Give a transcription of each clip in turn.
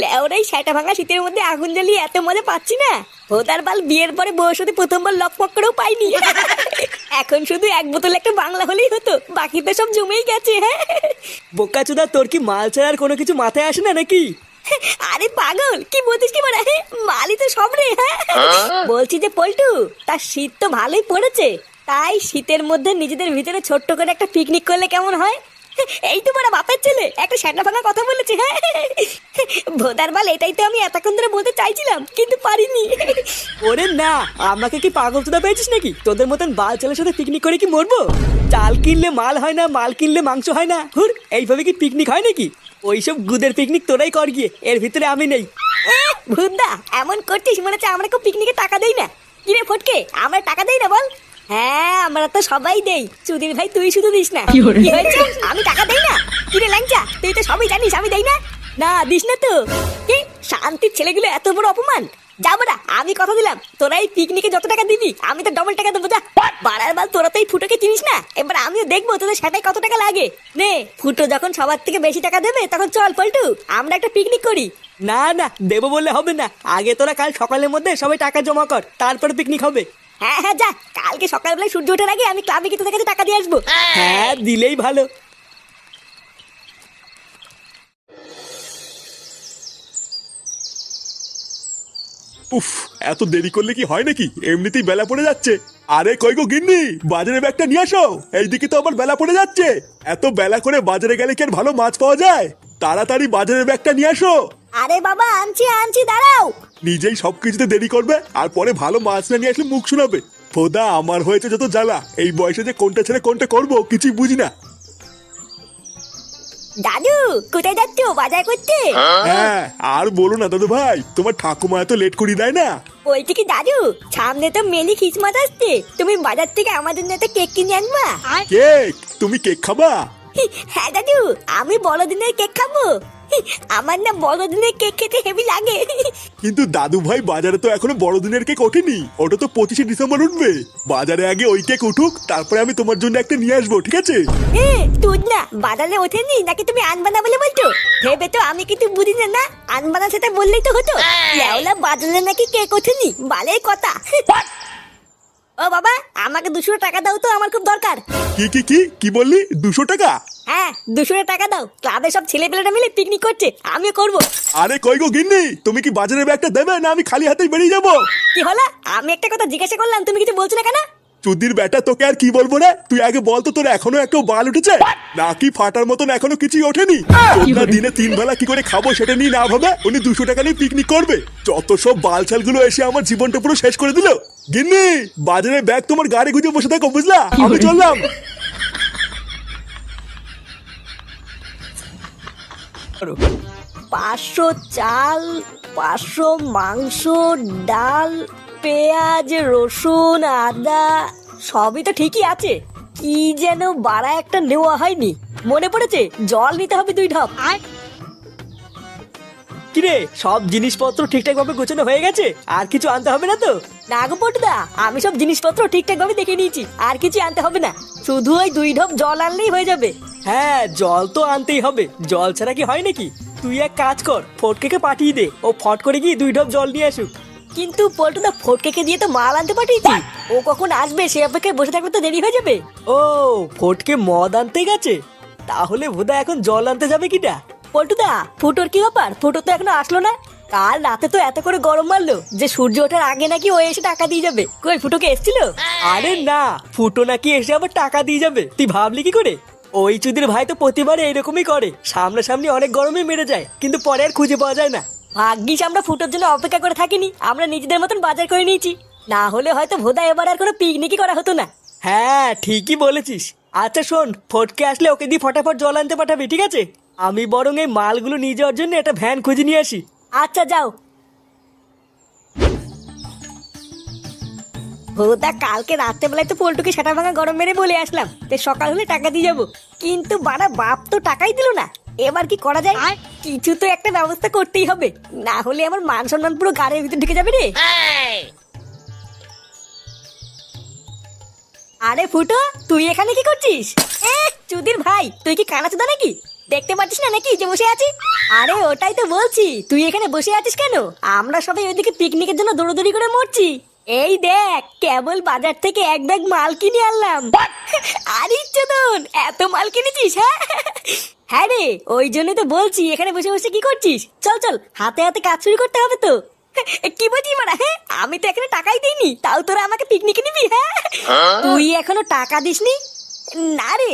লেওরাই সেটা ভাঙা শীতের মধ্যে আগুন জ্বালিয়ে এত মজা পাচ্ছি না, ভোদার বাল বিয়ের পরে বউর সাথে প্রথমবার লকপক করেও পাইনি। এখন শুধু এক বোতল একটা বাংলা হলেই হতো, বাকি তো সব জমেই গেছে। হ্যাঁ বোকাচোদা, তোর কি মাল ছাড়ার কোনো কিছু মাথায় আসে না নাকি? আরে পাগল, কি বলছিস কি বড়া? মালি তো সব রে। হ্যাঁ বলছি যে পল্টু, তার শীত তো ভালোই পড়েছে, তাই শীতের মধ্যে নিজেদের ভিতরে ছোট্ট করে একটা পিকনিক করলে কেমন হয়? এই তো বড় বাপের ছেলে একটা সেটা ভাঙা কথা বলেছে। হ্যাঁ ভোদার বাল, এটাই তো আমি এতক্ষণ ধরে বলতে চাইছিলাম কিন্তু পারিনি। ওরে না, আমাকে কি পাগল চোদা পেয়েছিস নাকি? তোদের মতন বাল ছেলের সাথে পিকনিক করে কি মরবো? চাল কিনলে মাল হয় না, মাল কিনলে মাংস হয় না। হুর, এইভাবে কি পিকনিক হয় নাকি? ওইসব গুদের পিকনিক তোরাই কর গিয়ে, এর ভিতরে আমি নেই। ভুদা এমন করছিস মনে হচ্ছে আমরা কেউ পিকনিকে টাকা দেই না। কিরে ফটকে, আমরা টাকা দেই না বল? হ্যাঁ আমরা তো সবাই দেই, চুদির ভাই তুই শুধু দিস না। কি হয়েছে, আমি টাকা দেই না? কিরে ল্যাংচা, তুই তো সবই জানিস আমি দেই না। না দিস না তো? কি শান্তির ছেলেগুলো এত বড় অপমান! যাবো না, আমি কথা দিলাম তোরা এই পিকনিকে যত টাকা দিবি আমি তো ডবল টাকা দেবো। যা বাড়ার বাল, তোরা তো এই ফুটোকে চিনিস না, এবার আমিও দেখবো তোদের সেটাই কত টাকা লাগে। নে ফুটো যখন সবার থেকে বেশি টাকা দেবে তখন চল পল্টু, আমরা একটা পিকনিক করি। না না, দেবো বললে হবে না। আগে তোরা কাল সকালের মধ্যে সবাই টাকা জমা কর, তারপরে পিকনিক হবে। হ্যাঁ হ্যাঁ যা, কালকে সকালবেলায় সূর্য ওঠার আগে আমি ক্লাবে গিয়ে তোদের কাছে টাকা দিয়ে আসবো। হ্যাঁ, দিলেই ভালো। উফ, এত দেরি করলে কি হয় নাকি? এমনিতেই বেলা পড়ে যাচ্ছে। আরে কই গো গিন্নি, বাজারে ব্যাগটা নিয়ে আসো। এইদিকে তো আবার বেলা পড়ে যাচ্ছে। এত বেলা করে বাজারে গেলে কি আর ভালো মাছ পাওয়া যায়? তাড়াতাড়ি বাজারের ব্যাগটা নিয়ে আসো। আরে বাবা আনছি আনছি, দাঁড়াও। নিজেই সবকিছুতে দেরি করবে আর পরে ভালো মাছ না নিয়ে আসলে মুখ শোনাবে। খোদা, আমার হয়েছে যত জ্বালা। এই বয়সে যে কোনটা ছেড়ে কোনটা করবো কিছুই বুঝি না। দাদু কোথায় যাচ্ছ, বাজার করতে? হ্যাঁ, আর বলো না দাদু ভাই, তোমার ঠাকুমা এত লেট করি দেয় না। বলছি কি দাদু, সামনে তো মেলি খ্রিসমাস আসছে, তুমি বাজার থেকে আমাদের জন্য একটা কেক কিনে আনবা। কেক? তুমি কেক খাবা? হ্যাঁ দাদু, আমি বড়দিনের কেক খাবো। আমার না বড়দিনের কেক খেতে হেভি লাগে। কিন্তু দাদু ভাই, বাজারে তো এখনো বড়দিনের কেক ওঠেনি। ওটা তো 25শে ডিসেম্বর উঠবে। বাজারে আগে ওই কেক উঠুক, তারপরে আমি তোমার জন্য একটা নিয়ে আসবো, ঠিক আছে? তুই না বাজারে ওঠেনি নাকি তুমি আনবা না বলে বলছো? ভেবে তো আমি কিছু বুঝি না। না আনবা না সেটা বললেই তো হতো। লেওলা বাজারে নাকি কেক ওঠেনি, বালের কথা। ও বাবা, আমাকে 200 টাকা দাও তো, আমার খুব দরকার। কি কি কি কি বললি? 200 টাকা? হ্যাঁ 200 টাকা দাও, ক্লাবে সব ছেলেপেলেরা মিলে পিকনিক করছে, আমিও করবো। আরে কই গো গিন্নি, তুমি কি বাজারের ব্যাগটা দেবে না আমি খালি হাতেই বেরিয়ে যাবো? কি হলো? আমি একটা কথা জিজ্ঞাসা করলাম, তুমি কিছু বলছো না কেন? চুদির বেটা, তোকে আর কি বলবো রে? তুই আগে বল তো, তোর এখনো একটা বাল উঠেছে নাকি? ফাটার মতন এখনো কিছুই ওঠেনি? তোমরা দিনে 3 বেলা কি করে খাবো সেটা নিয়ে না ভাবে উনি 200 টাকা নিয়ে পিকনিক করবে। যত সব বালছালগুলো এসে আমার জীবনটা পুরো শেষ করে দিল। গিন্নি, বাজারের ব্যাগ তোমার গাড়ি গুজে বসে থাকো, বুঝলা? আমি চললাম। 500 চাল, 500 মাংস, ডাল, পেঁয়াজ, রসুন, আদা সবই তো ঠিকই আছে, কি যেন বাড়া একটা নেওয়া হয়নি। মনে পড়েছে, জল নিতে হবে 2 ঢপ। কিরে, সব জিনিসপত্র ঠিকঠাক ভাবে গোছানো হয়ে গেছে? আর কিছু আনতে হবে না তো? না গো পটুদা, আমি সব জিনিসপত্র ঠিকঠাক ভাবে দেখে নিয়েছি, আর কিছু আনতে হবে না। শুধু ওই 2 ঢপ জল আনলেই হয়ে যাবে। হ্যাঁ, জল তো আনতেই হবে, জল ছাড়া কি হয় নাকি? তুই এক কাজ কর, ফটকে পাঠিয়ে দে, ও ফট করে গিয়ে 2 ঢপ জল নিয়ে আসুক। কিন্তু পল্টুদা ফটকে দিয়ে তো মাল আনতে পাঠিয়েছি, ও কখন আসবে সে অপেক্ষায় বসে থাকলে তো দেরি হয়ে যাবে। ও, ফটকে মদ আনতে গেছে? তাহলে ভোদা এখন জল আনতে যাবে কিটা? পল্টুদা, ফুটোর কি ব্যাপার? ফুটো তো এখনো আসলো না। কাল রাতে তো এত করে গরম মারলো যে সূর্য ওঠার আগে নাকি ও এসে টাকা দিয়ে যাবে। কই ফুটোকে এসেছিল? আরে না, ফুটো নাকি এসে আবার টাকা দিয়ে যাবে, তুই ভাবলি কি করে? ওই চুদির ভাই তো প্রতিবার এইরকমই করে, সামনাসামনি অনেক গরমে মেরে যায়, কিন্তু পরে আর খুঁজে পাওয়া যায় না। ভাগ্যিস আমরা ফুটোর জন্য অপেক্ষা করে থাকিনি, আমরা নিজেদের মতন বাজার করে নিয়েছি, না হলে হয়তো ভোদা এবার আর কোনো পিকনিকই করা হতো না। হ্যাঁ, ঠিকই বলেছিস। আচ্ছা শোন, ফটকে আসলে ওকে দিয়ে ফটাফট জল আনতে পাঠাবি, ঠিক আছে? আমি বরং এই মালগুলো নিয়ে যাওয়ার জন্য একটা ভ্যান খুঁজে নিয়ে আসি। আচ্ছা যাও। ভোদা কালকে রাত্রেবেলায় তো পল্টুকে সেটা ভাঙা গরম মেরে বলে আসলাম যে সকাল হলে টাকা দিয়ে যাবো, কিন্তু বাড়া বাপ তো টাকাই দিল না। এবার কি করা যায়? কিছু তো একটা ব্যবস্থা করতেই হবে, না হলে আমার মান সম্মান পুরো গাড়ির ভিতর ঢুকে যাবে রে। আরে ফুটো, তুই এখানে কি করছিস? চুদির ভাই, তুই কি কানা চুদা নাকি? দেখতে পাচ্ছিস না নাকি যে বসে আছি? আরে ওটাই তো বলছি, তুই এখানে বসে আছিস কেন? আমরা সবাই ওইদিকে পিকনিকের জন্য দৌড়দৌড়ি করে মরছি। এই দেখ, কেবল বাজার থেকে এক ব্যাগ মাল কিনে আনলাম। আরে চোদন, এত মাল কিনেছিস? হ্যাঁ হ্যাঁ রে, ওই জন্য তো বলছি এখানে বসে বসে কি করছিস। চল চল, হাতে হাতে কাজ শুরু করতে হবে তো। কি বলছিস মারা? হ্যাঁ, আমি তো এখানে টাকাই দিইনি, তাও তোরা আমাকে পিকনিকে নিবি? হ্যাঁ, তুই এখনো টাকা দিসনি? না রে,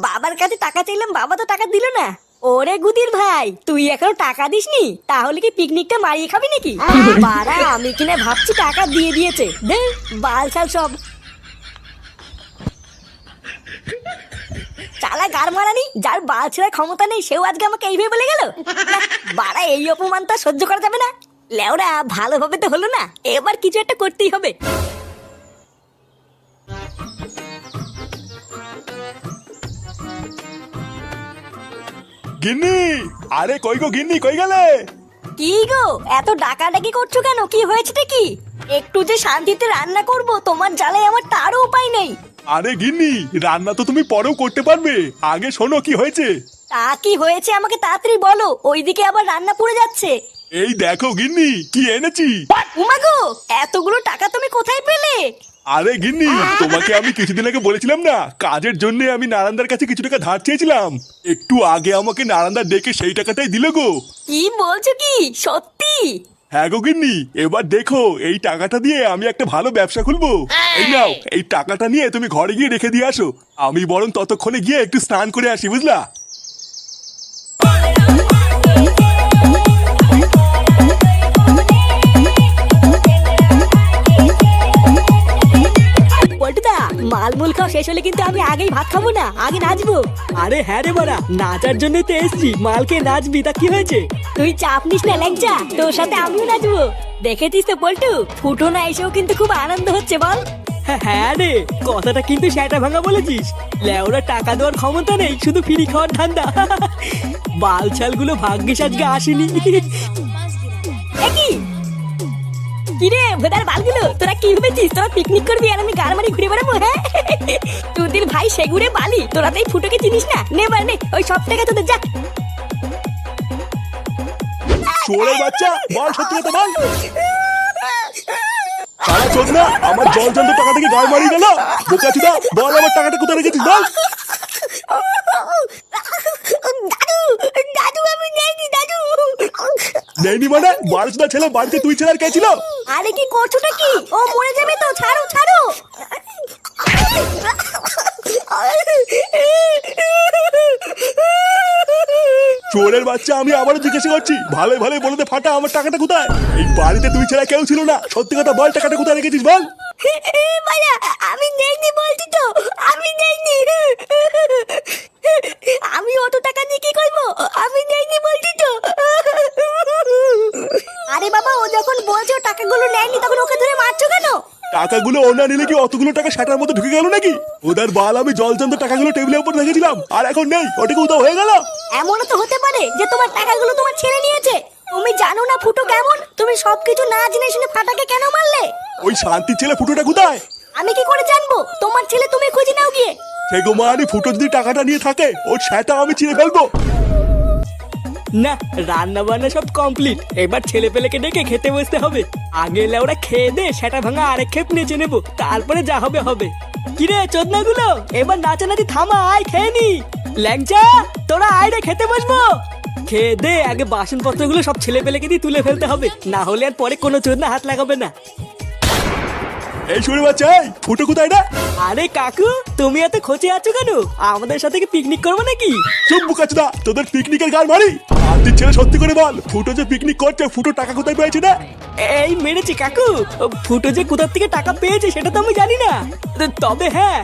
বাবার কাছে টাকা চাইলাম, বাবা তো টাকা দিল না। ওরে গুদির ভাই, তুই এখনো টাকা দিসনি? তাহলে কি পিকনিকটা মারিয়ে খাবি নাকি? বাড়া, আমি কিনা ভাবছি টাকা দিয়ে দিয়েছে। দে বাল ছাল সব চালা গার মারানি, যার বাল ছেড়ার ক্ষমতা নেই সেও আজকে আমাকে এইভাবে বলে গেল। বাড়া, এই অপমান তো সহ্য করা যাবে না। লেওরা, ভালোভাবে তো হলো না, এবার কিছু একটা করতেই হবে। গিন্নি, আরে কই গো গিন্নি, কই গেলে? কি গো, এত ডাকাডাকি করছো কেন? কি হয়েছেটা কি? একটু যে শান্তিতে রান্না করব, তোমার জ্বালায় আমার তারও উপায় নেই। আরে গিন্নি, রান্না তো তুমি পরেও করতে পারবে, আগে শোনো কি হয়েছে। তা কি হয়েছে আমাকে তাড়াতাড়ি বলো, ওইদিকে আবার রান্না পুড়ে যাচ্ছে। এই দেখো গিন্নি, কি এনেছি। উমাগো, এতগুলো টাকা তুমি কোথায় পেলে? আরে গিন্নি, তোমাকে আমি কিছুদিন আগে বলেছিলাম না, কাজের জন্য আমি নারায়ণদার কাছে কিছু টাকা ধার চেয়েছিলাম। একটু আগে আমাকে নারায়ণদা ডেকে সেই টাকাটাই দিল গো। কি বলছো কি সত্যি? হ্যাঁ গো গিন্নি, এবার দেখো এই টাকাটা দিয়ে আমি একটা ভালো ব্যবসা খুলবো। এই নাও, এই টাকাটা নিয়ে তুমি ঘরে গিয়ে রেখে দিয়ে আসো, আমি বরং ততক্ষণে গিয়ে একটু স্নান করে আসি, বুঝলা? পল্টুদা, মালমূল খাওয়া শেষ হলে কিন্তু আমি আগেই ভাত খাবো না, আগে নাচবো। আরে হ্যাঁ রে বাড়া, নাচার জন্যই তো এসছি, মালকে নাচবি, তা কি হয়েছে? তুই চাপ নিস না ল্যাংচা, তোর সাথে আমিও নাচবো। দেখেছিস তো পল্টু, ফুটো না এসেও কিন্তু খুব আনন্দ হচ্ছে বল। হ্যাঁ রে, কথাটা কিন্তু সেটা ভাঙা বলেছিস। লেওরা টাকা দেওয়ার ক্ষমতা নেই, শুধু ফ্রি খাওয়ার ধান্দা। বালছালগুলো ভাগ্যিস আজকে আসেনি। কি কিরে ভোদার বালগুলো, তোরা কি ভেবেছিস তোরা পিকনিক করবি আর আমি গার মারি ঘুরে বেড়াবো? হ্যাঁ, তোদের ভাই সেগুড়ে বালি, তোরা তো এই ফুটোকে চিনিস না। নে বার নে, ওই সব টাকা তোদের যা। চোরের বাচ্চা, বল সত্যি কথা বল। সারা চোদ না, আমার জল জল টাকা থেকে গায়ে মারিয়ে গেল। বোকাচুদা, বল আমার টাকাটা কোথায় রেখেছিস বল। দাদু, দাদু আমি নেইনি দাদু। নেইনি মানে? বারোচুদা ছেলে বাড়িতে তুই ছেলে আর কে ছিল? আরে কি করছোটা কি? ও মরে যাবে তো, ছাড়ো ছাড়ো। চোরের বাচ্চা, আমি আবারও জিজ্ঞাসা করছি, ভালো ভালো বলে দে ফাটা, আমার টাকাটা কোথায়? এই বাড়িতে তুই ছাড়া কেউ ছিল না, সত্যি কথা বল, টাকাটা কোথায় রেখেছিস বল। মায়া, আমি নেইনি বলছি তো, আমি নেইনি। আমি অত টাকা নিয়ে কি করবো? আমি নেইনি বলছি তো। আরে বাবা, ও যখন বলছো টাকাগুলো নেয়নি, তখন ওকে ধরে মারছো কেন? টাকাগুলো ও না নিলে কি অতগুলো টাকা শাটার মধ্যে ঢুকে গেল নাকি? ওদের বাল, আমি জলচন্দ্র টাকাগুলো টেবিলের উপর রেখেছিলাম আর এখন নেই, ওটাকে উধাও হয়ে গেল। এমনও তো হতে পারে যে তোমার টাকাগুলো তোমার ছেলে নিয়েছে। তুমি জানো না ফুটো কেমন? তুমি সবকিছু না জেনে শুনে ফাটাকে কেন মারলে? ওই শান্তির ছেলে ফুটোটা কোথায়? আমি কি করে জানবো? তোমার ছেলে তুমি খুঁজে নাও গিয়ে। সে গো মানি, ফুটো যদি টাকাটা নিয়ে থাকে ওর সেটা আমি চিনে ফেলবো। না, রান্না বান্না সব কমপ্লিট, এবার ছেলে পেলেকে ডেকে খেতে বসতে হবে। আগে লেওরা খেয়ে দে, সেটা ভাঙা আরেক খেপ নেচে নেবো, তারপরে যা হবে হবে। কিরে চোদনাগুলো, এবার নাচানাচি থামা, আয় খেয়ে নি। ল্যাংচা, তোরা আয় রে, খেতে বসবো। খেয়ে দে, আগে বাসনপত্রগুলো সব ছেলে পেলেকে দিয়ে তুলে ফেলতে হবে, না হলে আর পরে কোনো চোদনা হাত লাগাবে না। এই শুনে বাচ্চা, ফুটো কোথায় না? আরে কাকু, তুমি এত খোঁজে আছো কেন? আমাদের সাথে কি পিকনিক করবো নাকি? চুপ বুকাচুদা, তোদের পিকনিকের গাল মারি। শান্তির ছেলে সত্যি করে বল, ফুটো যে পিকনিক করছে, ফুটো টাকা কোথায় পেয়েছে না? এই মেরেছি কাকু, ফুটো যে কোথার থেকে টাকা পেয়েছে সেটা তো আমি জানি না। তবে হ্যাঁ,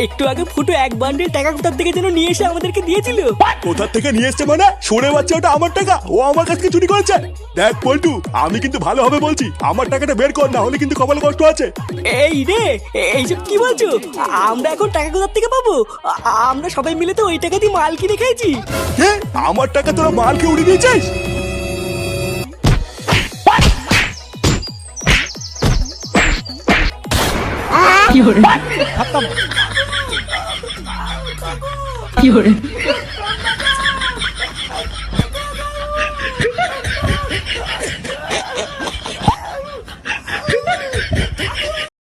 একটু আগে ফুটো এক বান্ডিল টাকা কোথার থেকে যেন নিয়ে এসে আমাদেরকে দিয়েছিল। কোথার থেকে নিয়ে এসছে মানে? শুনে বাচ্চা, ওটা আমার টাকা, ও আমার কাছ থেকে চুরি করেছে। দেখ পল্টু, আমি কিন্তু ভালোভাবে বলছি, আমার টাকাটা বের কর, না হলে কিন্তু কপালে কষ্ট আছে। এই রে, এইসব কি বলছো? আমরা এখন টাকা কোথার থেকে পাবো? আমরা সবাই মিলে তো ওই টাকা দিয়ে মাল কিনে খেয়েছি। কে? আমার টাকা তোরা মাল খেয়ে উড়িয়ে দিয়েছিস? কি হরে?